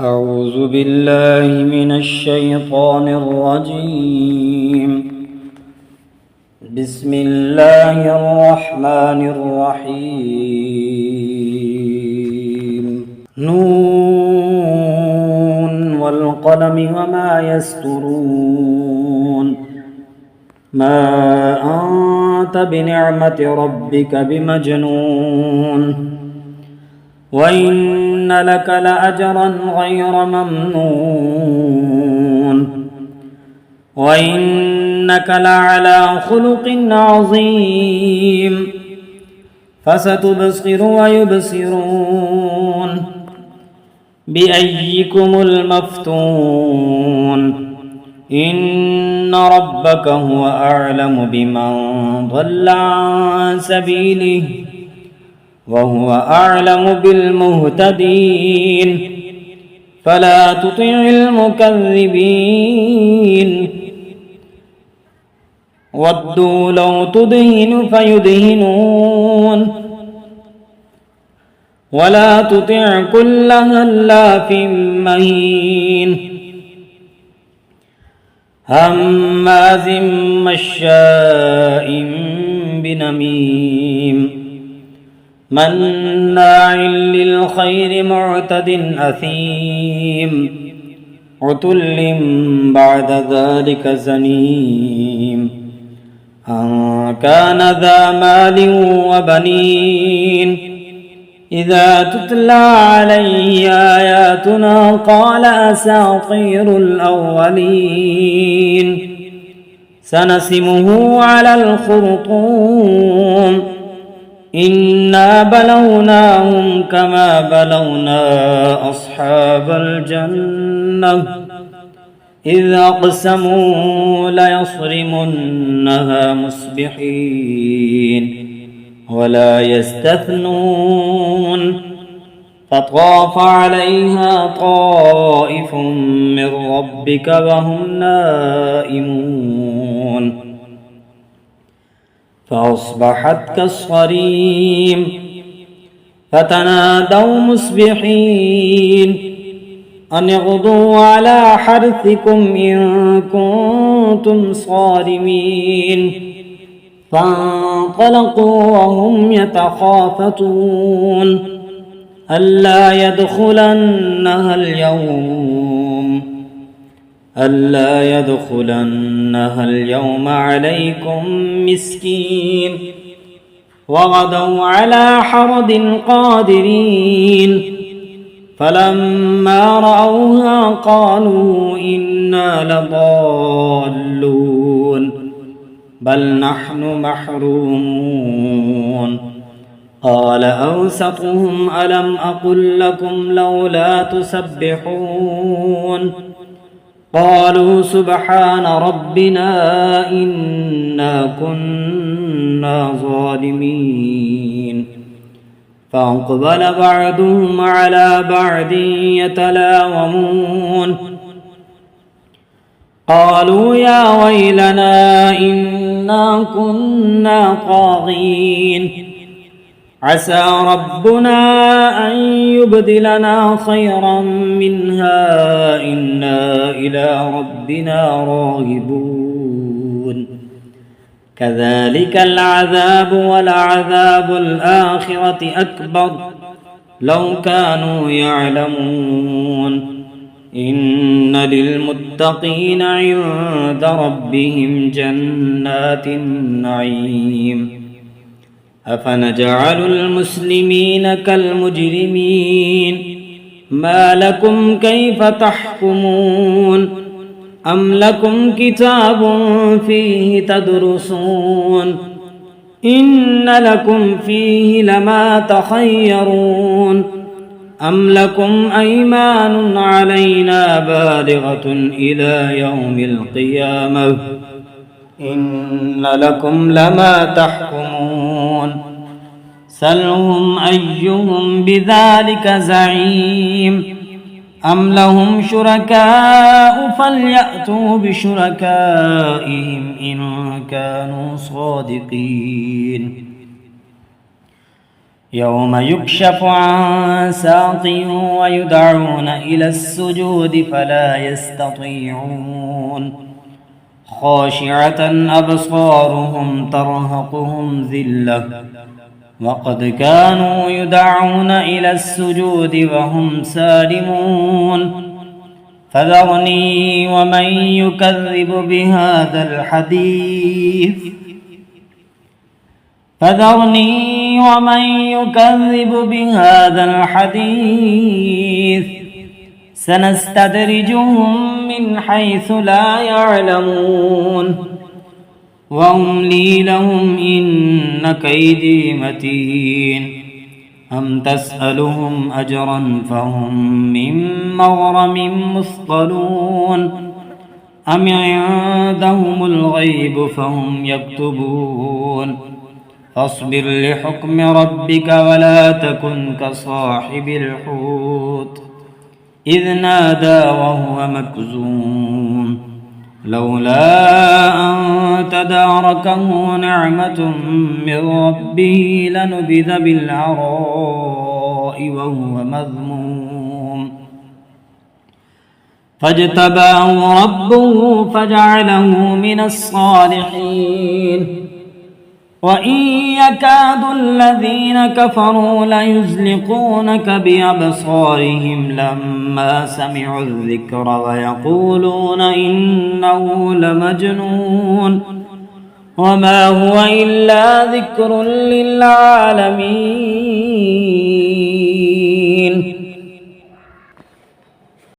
أعوذ بالله من الشيطان الرجيم. بسم الله الرحمن الرحيم. نون والقلم وما يسطرون. ما أنت بنعمة ربك بمجنون. وإن لك لأجرا غير ممنون. وإنك لعلى خلق عظيم. فستبصر ويبصرون بأيكم المفتون. إن ربك هو أعلم بمن ضل عن سبيله وهو أعلم بالمهتدين. فلا تطع المكذبين. ودوا لو تدهن فيدهنون. ولا تطع كل هلاف مهين هماز مشاء بنميم مناع للخير معتد أثيم عتل بعد ذلك زنيم أن كان ذا مال وبنين. إذا تتلى عليه آياتنا قال أساطير الأولين. سنسمه على الخرطوم. إنا بلوناهم كما بلونا أصحاب الجنة إذ أقسموا ليصرمنها مصبحين ولا يستثنون. فطاف عليها طائف من ربك وهم نائمون فأصبحت كالصريم. فتنادوا مصبحين أن اغدوا على حرثكم إن كنتم صارمين. فانطلقوا وهم يتخافتون ألا يدخلنها اليوم عليكم مسكين. وغدوا على حرد قادرين. فلما رأوها قالوا إنا لضالون بل نحن محرومون. قال أوسطهم ألم أقل لكم لولا تسبحون. قالوا سبحان ربنا إنا كنا ظالمين. فأقبل بعضهم على بعض يتلاومون. قالوا يا ويلنا إنا كنا طاغين. عسى ربنا أن يبدلنا خيرا منها إنا إلى ربنا راغبون. كذلك العذاب ولعذاب الآخرة أكبر لو كانوا يعلمون. إن للمتقين عند ربهم جنات النعيم. أفنجعل المسلمين كالمجرمين. ما لكم كيف تحكمون. أم لكم كتاب فيه تدرسون. إن لكم فيه لما تخيرون. أم لكم أيمان علينا بالغة إلى يوم القيامة. إن لكم لما تحكمون. سلهم أيهم بذلك زعيم. أم لهم شركاء فليأتوا بشركائهم إن كانوا صادقين. يوم يكشف عن ساق ويدعون إلى السجود فلا يستطيعون خاشعة أبصارهم ترهقهم ذلة وقد كانوا يدعون إلى السجود وهم سالمون فذرني ومن يكذب بهذا الحديث سنستدرجهم من حيث لا يعلمون وأملي لهم إن كيدي متين أم تسألهم أجرا فهم من مغرم مثقلون أم عندهم الغيب فهم يكتبون فاصبر لحكم ربك ولا تكن كصاحب الحوت إذ نادى وهو مكظوم لولا أن تداركه نعمة من ربه لنبذ بالعراء وهو مذموم فاجتباه ربه فجعله من الصالحين وإن يكاد الذين كفروا ليزلقونك بأبصارهم لما سمعوا الذكر ويقولون إنه لمجنون وما هو إلا ذكر للعالمين